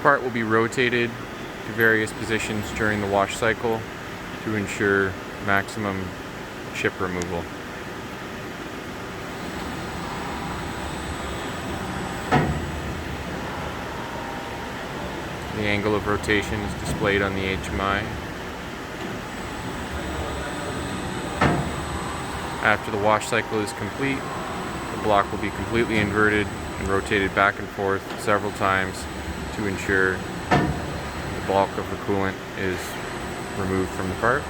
part will be rotated to various positions during the wash cycle to ensure maximum chip removal. The angle of rotation is displayed on the HMI. After the wash cycle is complete, the block will be completely inverted and rotated back and forth several times to ensure the bulk of the coolant is removed from the part.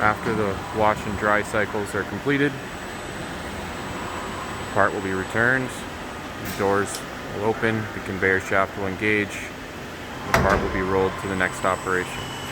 After the wash and dry cycles are completed, the part will be returned, the doors will open, the conveyor shaft will engage, and the part will be rolled to the next operation.